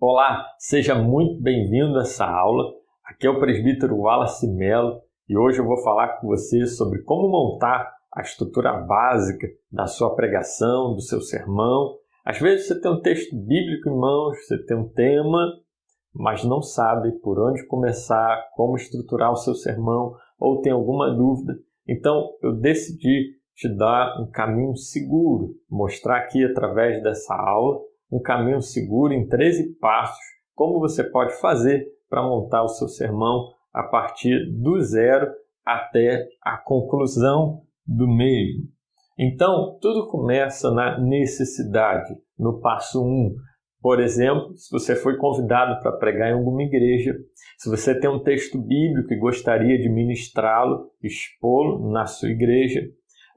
Olá, seja muito bem-vindo a essa aula. Aqui é o presbítero Wallace Mello e hoje eu vou falar com você sobre como montar a estrutura básica da sua pregação, do seu sermão. Às vezes você tem um texto bíblico em mãos, você tem um tema, mas não sabe por onde começar, como estruturar o seu sermão ou tem alguma dúvida. Então eu decidi te dar um caminho seguro, mostrar aqui através dessa aula um caminho seguro em 13 passos, como você pode fazer para montar o seu sermão a partir do zero até a conclusão do mesmo. Então, tudo começa na necessidade, no passo 1. Por exemplo, se você foi convidado para pregar em alguma igreja, se você tem um texto bíblico e gostaria de ministrá-lo, expô-lo na sua igreja,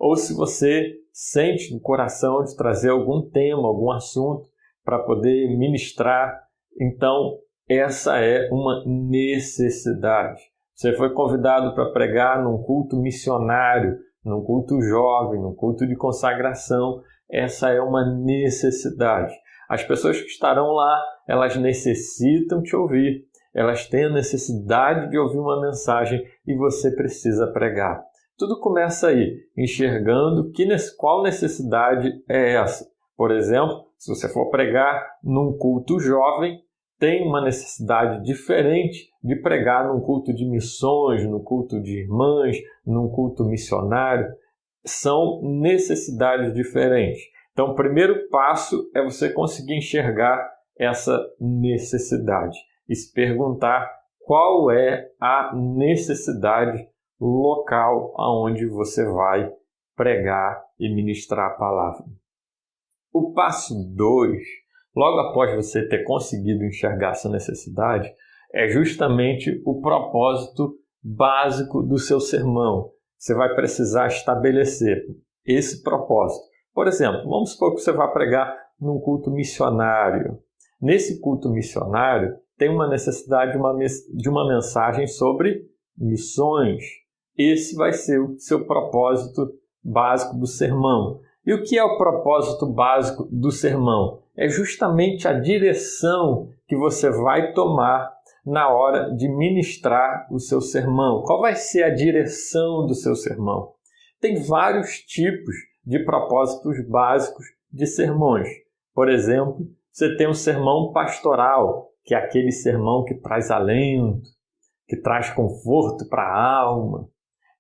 ou se você sente no coração de trazer algum tema, algum assunto, para poder ministrar, então essa é uma necessidade. Você foi convidado para pregar num culto missionário, num culto jovem, num culto de consagração, essa é uma necessidade. As pessoas que estarão lá, elas necessitam te ouvir, elas têm a necessidade de ouvir uma mensagem e você precisa pregar. Tudo começa aí, enxergando qual necessidade é essa. Por exemplo, se você for pregar num culto jovem, tem uma necessidade diferente de pregar num culto de missões, num culto de irmãs, num culto missionário. São necessidades diferentes. Então, o primeiro passo é você conseguir enxergar essa necessidade e se perguntar qual é a necessidade local aonde você vai pregar e ministrar a palavra. O passo 2, logo após você ter conseguido enxergar essa necessidade, é justamente o propósito básico do seu sermão. Você vai precisar estabelecer esse propósito. Por exemplo, vamos supor que você vai pregar num culto missionário. Nesse culto missionário, tem uma necessidade de uma mensagem sobre missões. Esse vai ser o seu propósito básico do sermão. E o que é o propósito básico do sermão? É justamente a direção que você vai tomar na hora de ministrar o seu sermão. Qual vai ser a direção do seu sermão? Tem vários tipos de propósitos básicos de sermões. Por exemplo, você tem um sermão pastoral, que é aquele sermão que traz alento, que traz conforto para a alma,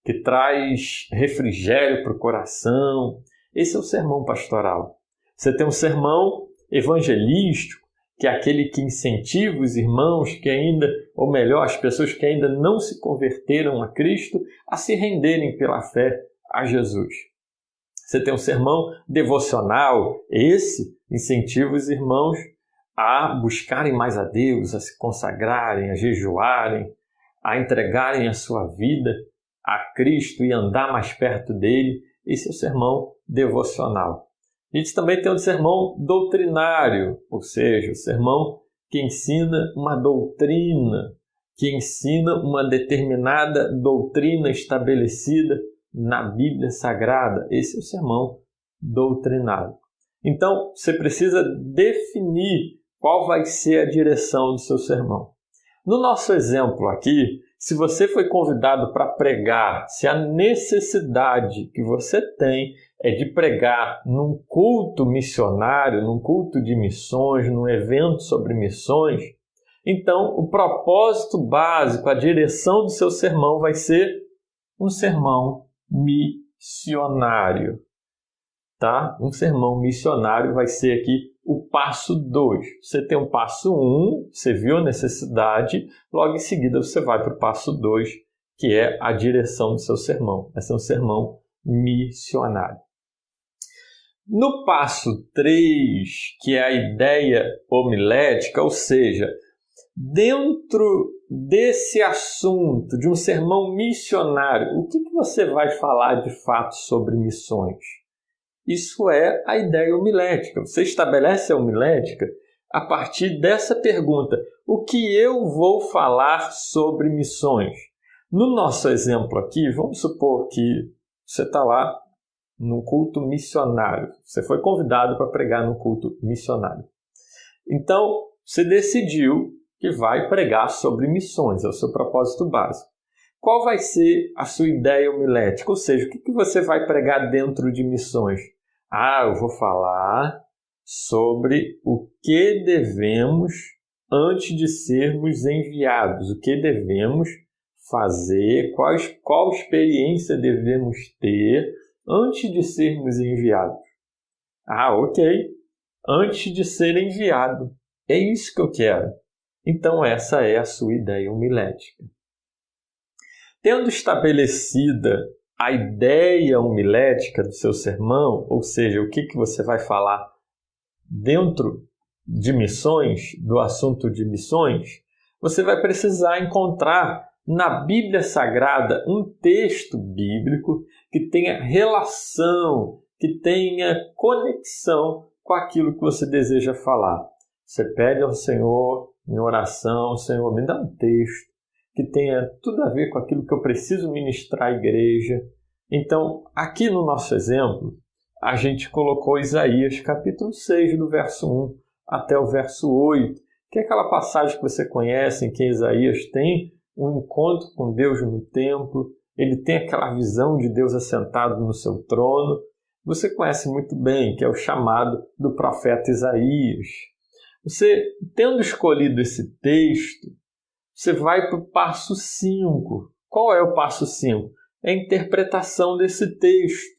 que traz refrigério para o coração. Esse é o sermão pastoral. Você tem um sermão evangelístico, que é aquele que incentiva os irmãos que ainda, ou melhor, as pessoas que ainda não se converteram a Cristo, a se renderem pela fé a Jesus. Você tem um sermão devocional, esse incentiva os irmãos a buscarem mais a Deus, a se consagrarem, a jejuarem, a entregarem a sua vida a Cristo e andar mais perto dele. Esse é o sermão devocional. A gente também tem o sermão doutrinário, ou seja, o sermão que ensina uma doutrina, que ensina uma determinada doutrina estabelecida na Bíblia Sagrada. Esse é o sermão doutrinário. Então, você precisa definir qual vai ser a direção do seu sermão. No nosso exemplo aqui, se você foi convidado para pregar, se a necessidade que você tem é de pregar num culto missionário, num culto de missões, num evento sobre missões, então o propósito básico, a direção do seu sermão vai ser um sermão missionário. Tá? Um sermão missionário vai ser aqui o passo 2. Você tem um passo 1, você viu a necessidade, logo em seguida você vai para o passo 2, que é a direção do seu sermão. Esse é um sermão missionário. No passo 3, que é a ideia homilética, ou seja, dentro desse assunto, de um sermão missionário, o que você vai falar de fato sobre missões? Isso é a ideia homilética. Você estabelece a homilética a partir dessa pergunta: o que eu vou falar sobre missões? No nosso exemplo aqui, vamos supor que você está lá num culto missionário. Você foi convidado para pregar no culto missionário. Então, você decidiu que vai pregar sobre missões, é o seu propósito básico. Qual vai ser a sua ideia homilética? Ou seja, o que você vai pregar dentro de missões? Eu vou falar sobre o que devemos antes de sermos enviados, o que devemos fazer, qual experiência devemos ter antes de sermos enviados. Ok, antes de ser enviado. É isso que eu quero. Então essa é a sua ideia homilética. Tendo estabelecida a ideia homilética do seu sermão, ou seja, o que você vai falar dentro de missões, do assunto de missões, você vai precisar encontrar na Bíblia Sagrada um texto bíblico que tenha relação, que tenha conexão com aquilo que você deseja falar. Você pede ao Senhor em oração: Senhor, me dá um texto que tenha tudo a ver com aquilo que eu preciso ministrar à igreja. Então, aqui no nosso exemplo, a gente colocou Isaías capítulo 6, do verso 1 até o verso 8, que é aquela passagem que você conhece, em que Isaías tem um encontro com Deus no templo, ele tem aquela visão de Deus assentado no seu trono. Você conhece muito bem, que é o chamado do profeta Isaías. Você, tendo escolhido esse texto, você vai para o passo 5. Qual é o passo 5? É a interpretação desse texto.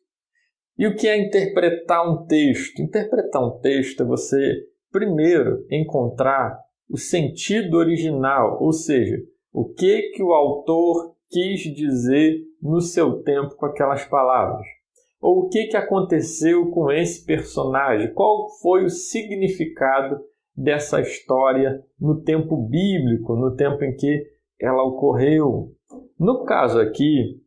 E o que é interpretar um texto? Interpretar um texto é você, primeiro, encontrar o sentido original, ou seja, o que o autor quis dizer no seu tempo com aquelas palavras. Ou o que aconteceu com esse personagem, qual foi o significado dessa história no tempo bíblico, no tempo em que ela ocorreu. No caso aqui,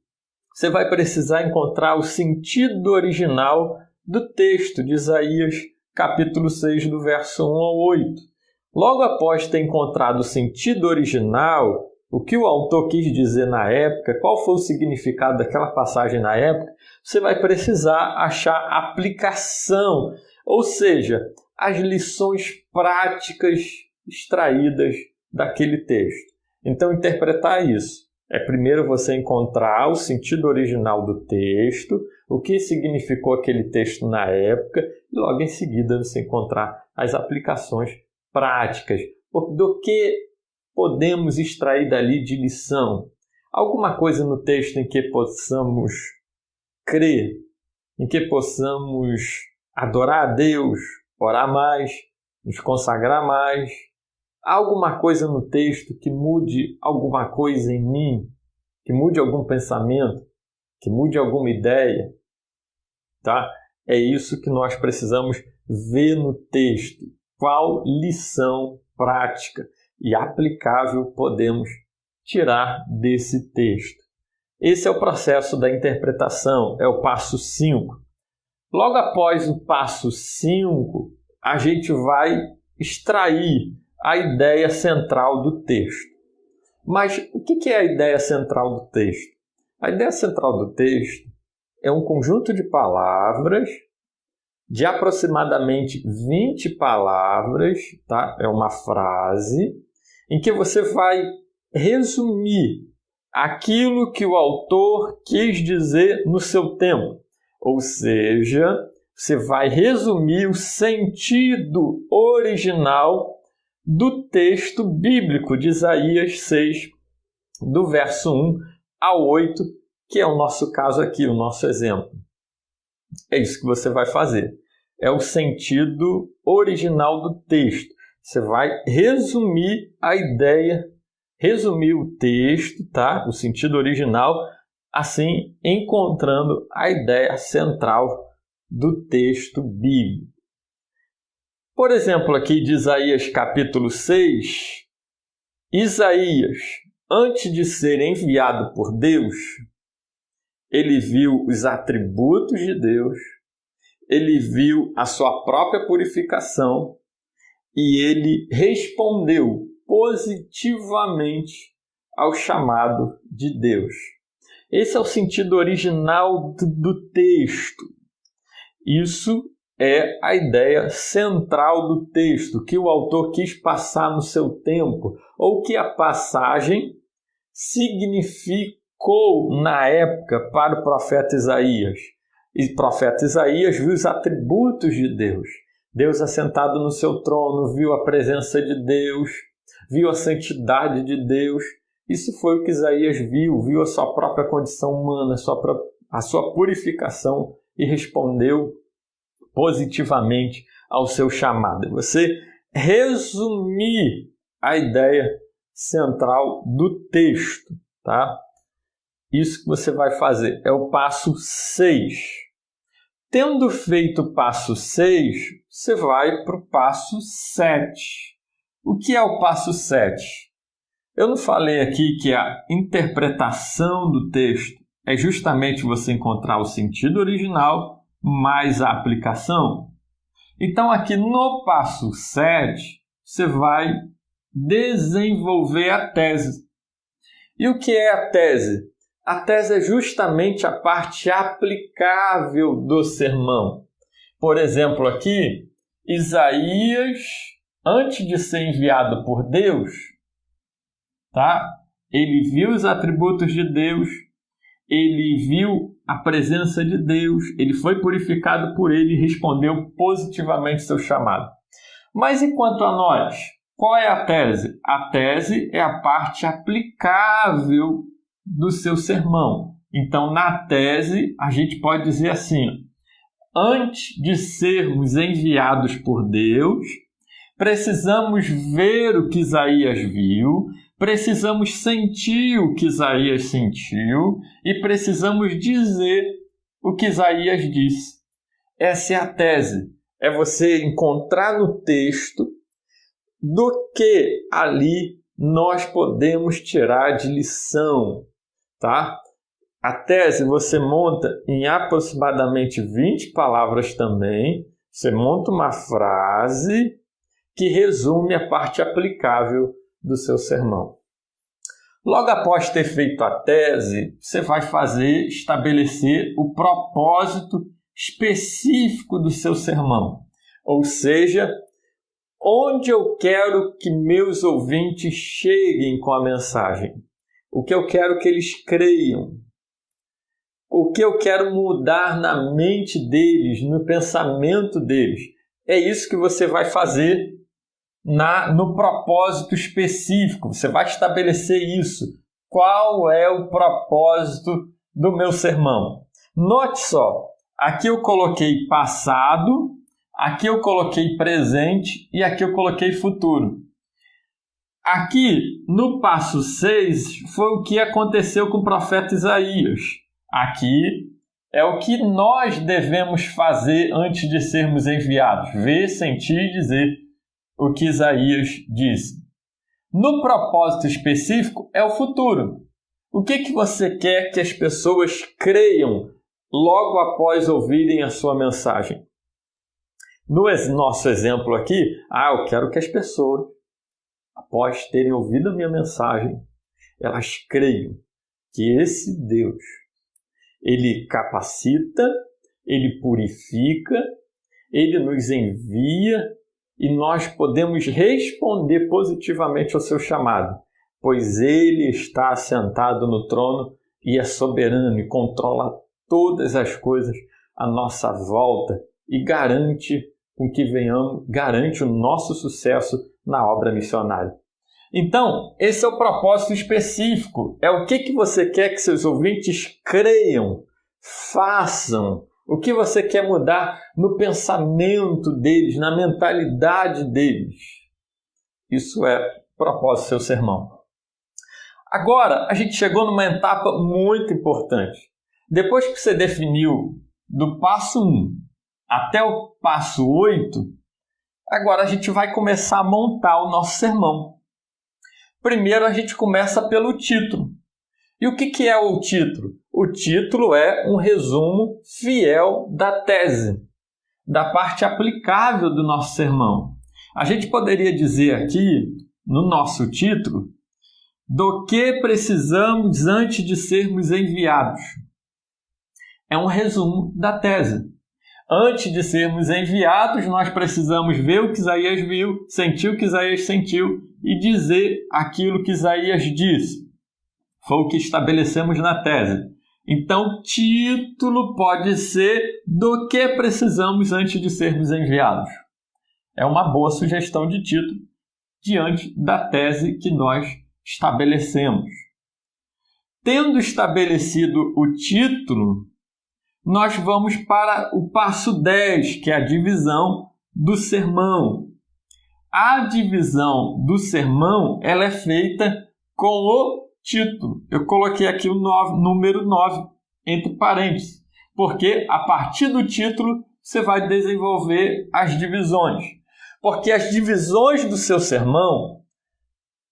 você vai precisar encontrar o sentido original do texto de Isaías, capítulo 6, do verso 1 ao 8. Logo após ter encontrado o sentido original, o que o autor quis dizer na época, qual foi o significado daquela passagem na época, você vai precisar achar aplicação, ou seja, as lições práticas extraídas daquele texto. Então, interpretar isso é primeiro você encontrar o sentido original do texto, o que significou aquele texto na época, e logo em seguida você encontrar as aplicações práticas. Do que podemos extrair dali de lição? Alguma coisa no texto em que possamos crer, em que possamos adorar a Deus, orar mais, nos consagrar mais. Há alguma coisa no texto que mude alguma coisa em mim, que mude algum pensamento, que mude alguma ideia, tá? É isso que nós precisamos ver no texto. Qual lição prática e aplicável podemos tirar desse texto? Esse é o processo da interpretação, é o passo 5. Logo após o passo 5, a gente vai extrair a ideia central do texto. Mas o que é a ideia central do texto? A ideia central do texto é um conjunto de palavras, de aproximadamente 20 palavras, tá? É uma frase, em que você vai resumir aquilo que o autor quis dizer no seu tempo. Ou seja, você vai resumir o sentido original do texto bíblico de Isaías 6, do verso 1 ao 8, que é o nosso caso aqui, o nosso exemplo. É isso que você vai fazer. É o sentido original do texto. Você vai resumir a ideia, resumir o texto, tá? O sentido original, assim encontrando a ideia central do texto bíblico. Por exemplo, aqui de Isaías capítulo 6, Isaías, antes de ser enviado por Deus, ele viu os atributos de Deus, ele viu a sua própria purificação e ele respondeu positivamente ao chamado de Deus. Esse é o sentido original do texto. Isso é a ideia central do texto, que o autor quis passar no seu tempo, ou que a passagem significou na época para o profeta Isaías. E o profeta Isaías viu os atributos de Deus. Deus assentado no seu trono, viu a presença de Deus, viu a santidade de Deus. Isso foi o que Isaías viu a sua própria condição humana, a sua purificação e respondeu positivamente ao seu chamado. Você resumir a ideia central do texto, tá? Isso que você vai fazer é o passo 6. Tendo feito o passo 6, você vai para o passo 7. O que é o passo 7? Eu não falei aqui que a interpretação do texto é justamente você encontrar o sentido original mais a aplicação? Então, aqui no passo 7, você vai desenvolver a tese. E o que é a tese? A tese é justamente a parte aplicável do sermão. Por exemplo, aqui, Isaías, antes de ser enviado por Deus, tá? Ele viu os atributos de Deus, ele viu a presença de Deus, ele foi purificado por ele e respondeu positivamente seu chamado. Mas e quanto a nós? Qual é a tese? A tese é a parte aplicável do seu sermão. Então, na tese, a gente pode dizer assim: antes de sermos enviados por Deus, precisamos ver o que Isaías viu, precisamos sentir o que Isaías sentiu e precisamos dizer o que Isaías disse. Essa é a tese. É você encontrar no texto do que ali nós podemos tirar de lição, tá? A tese você monta em aproximadamente 20 palavras também. Você monta uma frase que resume a parte aplicável do seu sermão. Logo após ter feito a tese, você vai estabelecer o propósito específico do seu sermão. Ou seja, onde eu quero que meus ouvintes cheguem com a mensagem. O que eu quero que eles creiam. O que eu quero mudar na mente deles, no pensamento deles. É isso que você vai fazer no propósito específico. Você vai estabelecer isso. Qual é o propósito do meu sermão? Note só, aqui eu coloquei passado, aqui eu coloquei presente e aqui eu coloquei futuro. Aqui, no passo 6, foi o que aconteceu com o profeta Isaías. Aqui é o que nós devemos fazer antes de sermos enviados. Ver, sentir e dizer o que Isaías disse. No propósito específico é o futuro. O que você quer que as pessoas creiam logo após ouvirem a sua mensagem? No nosso exemplo aqui, eu quero que as pessoas, após terem ouvido a minha mensagem, elas creiam que esse Deus, ele capacita, ele purifica, ele nos envia e nós podemos responder positivamente ao seu chamado, pois ele está assentado no trono e é soberano e controla todas as coisas à nossa volta e garante o nosso sucesso na obra missionária. Então, esse é o propósito específico. É o que você quer que seus ouvintes creiam, façam. O que você quer mudar no pensamento deles, na mentalidade deles. Isso é o propósito do seu sermão. Agora, a gente chegou numa etapa muito importante. Depois que você definiu do passo 1 até o passo 8, agora a gente vai começar a montar o nosso sermão. Primeiro a gente começa pelo título. E o que é o título? O título é um resumo fiel da tese, da parte aplicável do nosso sermão. A gente poderia dizer aqui, no nosso título, do que precisamos antes de sermos enviados. É um resumo da tese. Antes de sermos enviados, nós precisamos ver o que Isaías viu, sentir o que Isaías sentiu e dizer aquilo que Isaías disse. Foi o que estabelecemos na tese. Então, título pode ser do que precisamos antes de sermos enviados. É uma boa sugestão de título diante da tese que nós estabelecemos. Tendo estabelecido o título, nós vamos para o passo 10, que é a divisão do sermão. A divisão do sermão ela é feita com o título. Eu coloquei aqui o número 9 entre parênteses, porque a partir do título você vai desenvolver as divisões. Porque as divisões do seu sermão,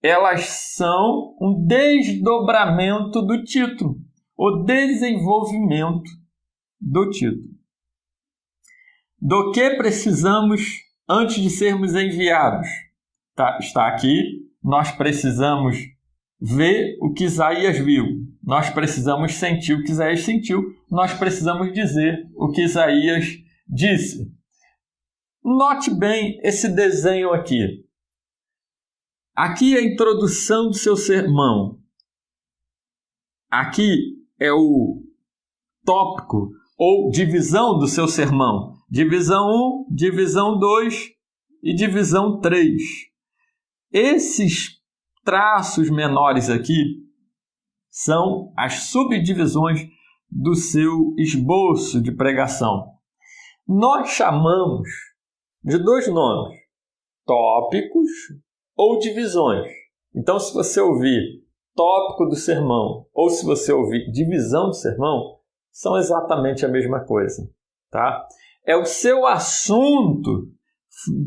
elas são um desdobramento do título, o desenvolvimento do título. Do que precisamos antes de sermos enviados? Está aqui, nós precisamos ver o que Isaías viu. Nós precisamos sentir o que Isaías sentiu. Nós precisamos dizer o que Isaías disse. Note bem esse desenho aqui. Aqui é a introdução do seu sermão. Aqui é o tópico ou divisão do seu sermão. Divisão 1, divisão 2 e divisão 3. Esses traços menores aqui são as subdivisões do seu esboço de pregação. Nós chamamos de dois nomes, tópicos ou divisões. Então, se você ouvir tópico do sermão ou se você ouvir divisão do sermão, são exatamente a mesma coisa, tá? É o seu assunto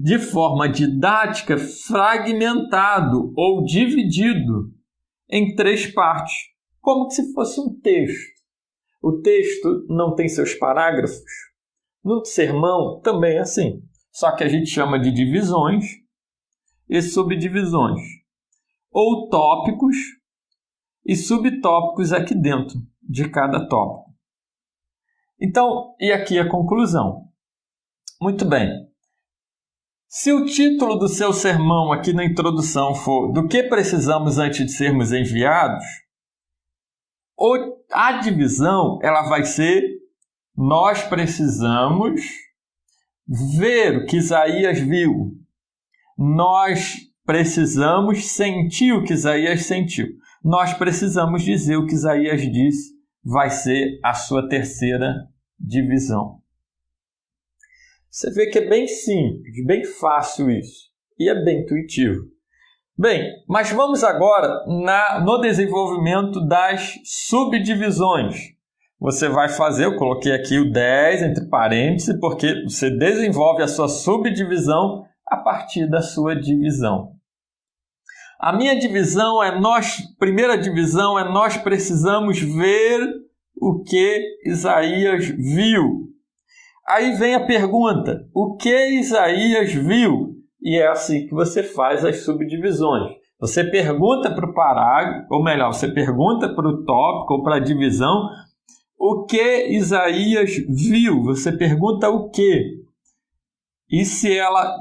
de forma didática fragmentado ou dividido em 3 partes, como se fosse um texto. O texto não tem seus parágrafos. No sermão também é assim, só que a gente chama de divisões e subdivisões, ou tópicos e subtópicos aqui dentro de cada tópico. Então, e aqui a conclusão. Muito bem. Se o título do seu sermão aqui na introdução for do que precisamos antes de sermos enviados, a divisão ela vai ser nós precisamos ver o que Isaías viu. Nós precisamos sentir o que Isaías sentiu. Nós precisamos dizer o que Isaías disse. Vai ser a sua terceira divisão. Você vê que é bem simples, bem fácil isso. E é bem intuitivo. Bem, mas vamos agora no desenvolvimento das subdivisões. Você vai fazer, eu coloquei aqui o 10 entre parênteses, porque você desenvolve a sua subdivisão a partir da sua divisão. A minha divisão primeira divisão é nós precisamos ver o que Isaías viu. Aí vem a pergunta, o que Isaías viu? E é assim que você faz as subdivisões. Você pergunta para o parágrafo, ou melhor, você pergunta para o tópico ou para a divisão, o que Isaías viu? Você pergunta o quê? E se ela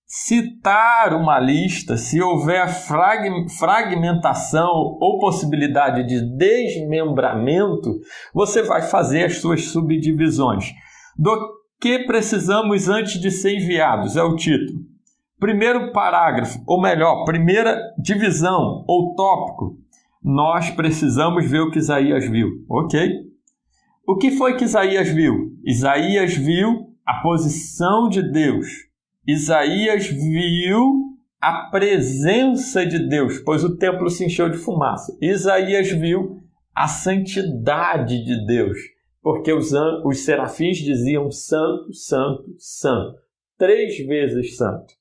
citar uma lista, se houver fragmentação ou possibilidade de desmembramento, você vai fazer as suas subdivisões. Do que precisamos antes de ser enviados? É o título. Primeiro parágrafo, ou melhor, primeira divisão ou tópico. Nós precisamos ver o que Isaías viu. Ok? O que foi que Isaías viu? Isaías viu a posição de Deus. Isaías viu a presença de Deus, pois o templo se encheu de fumaça. Isaías viu a santidade de Deus, porque os serafins diziam santo, santo, santo, 3 vezes santo.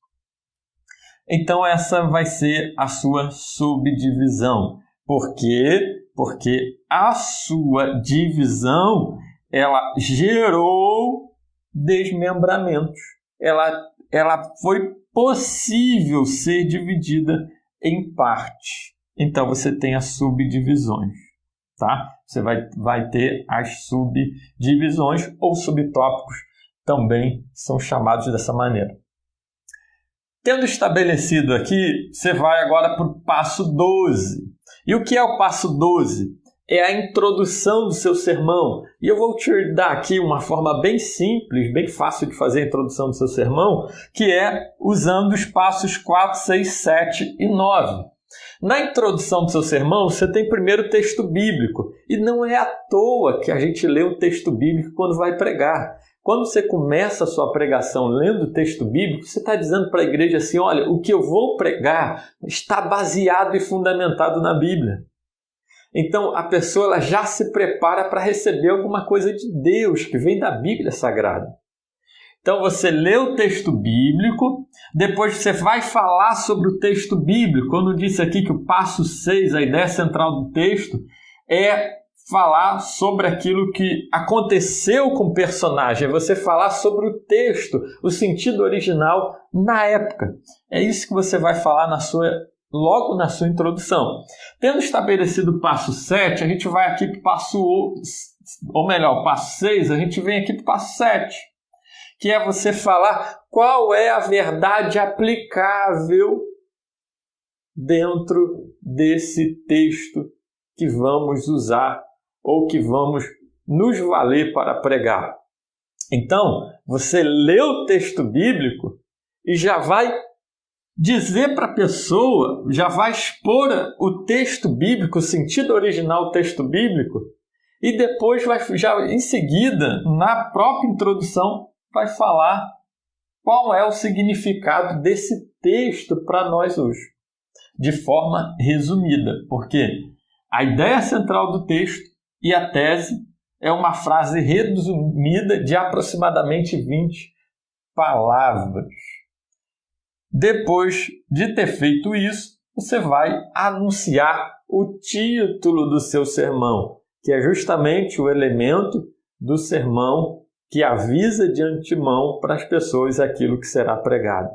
Então essa vai ser a sua subdivisão. Por quê? Porque a sua divisão, ela gerou desmembramentos. Ela foi possível ser dividida em partes. Então, você tem as subdivisões. tá? Você vai ter as subdivisões ou subtópicos, também são chamados dessa maneira. Tendo estabelecido aqui, você vai agora para o passo 12. E o que é o passo 12? É a introdução do seu sermão. E eu vou te dar aqui uma forma bem simples, bem fácil de fazer a introdução do seu sermão, que é usando os passos 4, 6, 7 e 9. Na introdução do seu sermão, você tem primeiro o texto bíblico. E não é à toa que a gente lê o texto bíblico quando vai pregar. Quando você começa a sua pregação lendo o texto bíblico, você está dizendo para a igreja assim, olha, o que eu vou pregar está baseado e fundamentado na Bíblia. Então, a pessoa ela já se prepara para receber alguma coisa de Deus, que vem da Bíblia Sagrada. Então, você lê o texto bíblico, depois você vai falar sobre o texto bíblico. Quando eu disse aqui que o passo 6, a ideia central do texto, é falar sobre aquilo que aconteceu com o personagem, é você falar sobre o texto, o sentido original na época. É isso que você vai falar logo na sua introdução. Tendo estabelecido o passo 7, a gente vai aqui para o passo, ou melhor, o passo 6, a gente vem aqui para o passo 7, que é você falar qual é a verdade aplicável dentro desse texto que vamos usar ou que vamos nos valer para pregar. Então, você lê o texto bíblico e já vai dizer para a pessoa, já vai expor o texto bíblico, o sentido original do texto bíblico, e depois já em seguida, na própria introdução, vai falar qual é o significado desse texto para nós hoje, de forma resumida, porque a ideia central do texto e a tese é uma frase resumida de aproximadamente 20 palavras. Depois de ter feito isso, você vai anunciar o título do seu sermão, que é justamente o elemento do sermão que avisa de antemão para as pessoas aquilo que será pregado.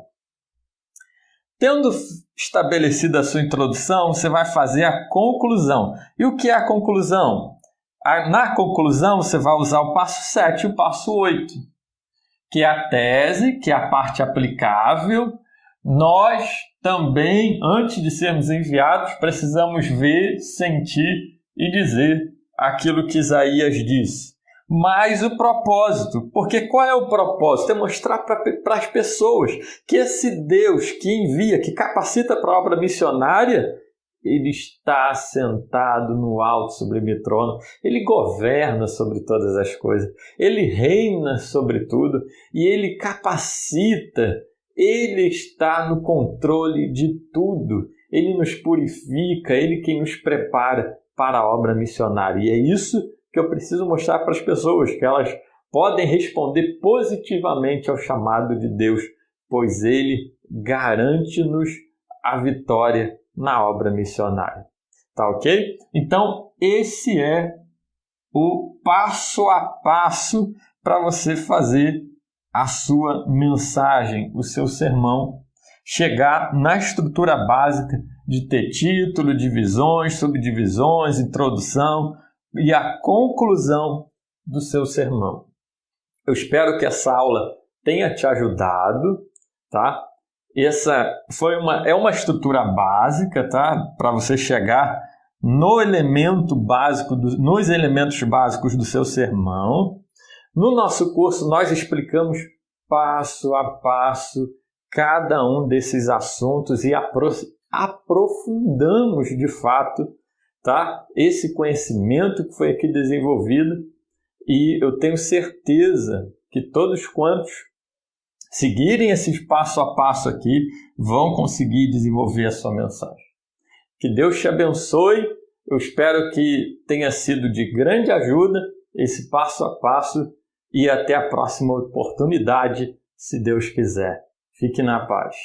Tendo estabelecido a sua introdução, você vai fazer a conclusão. E o que é a conclusão? Na conclusão, você vai usar o passo 7 e o passo 8, que é a tese, que é a parte aplicável. Nós também, antes de sermos enviados, precisamos ver, sentir e dizer aquilo que Isaías disse. Mas o propósito, porque qual é o propósito? É mostrar para as pessoas que esse Deus que envia, que capacita para a obra missionária, ele está sentado no alto sublime trono, ele governa sobre todas as coisas, ele reina sobre tudo e ele capacita, ele está no controle de tudo, ele nos purifica, ele quem nos prepara para a obra missionária. E é isso que eu preciso mostrar para as pessoas, que elas podem responder positivamente ao chamado de Deus, pois ele garante-nos a vitória na obra missionária. Tá ok? Então, esse é o passo a passo para você fazer a sua mensagem, o seu sermão, chegar na estrutura básica de ter título, divisões, subdivisões, introdução e a conclusão do seu sermão. Eu espero que essa aula tenha te ajudado, tá? Essa é uma estrutura básica, tá? Para você chegar no elemento básico, nos elementos básicos do seu sermão. No nosso curso, nós explicamos passo a passo cada um desses assuntos e aprofundamos de fato, tá? Esse conhecimento que foi aqui desenvolvido, e eu tenho certeza que todos quantos seguirem esse passo a passo aqui vão conseguir desenvolver a sua mensagem. Que Deus te abençoe. Eu espero que tenha sido de grande ajuda esse passo a passo e até a próxima oportunidade, se Deus quiser. Fique na paz.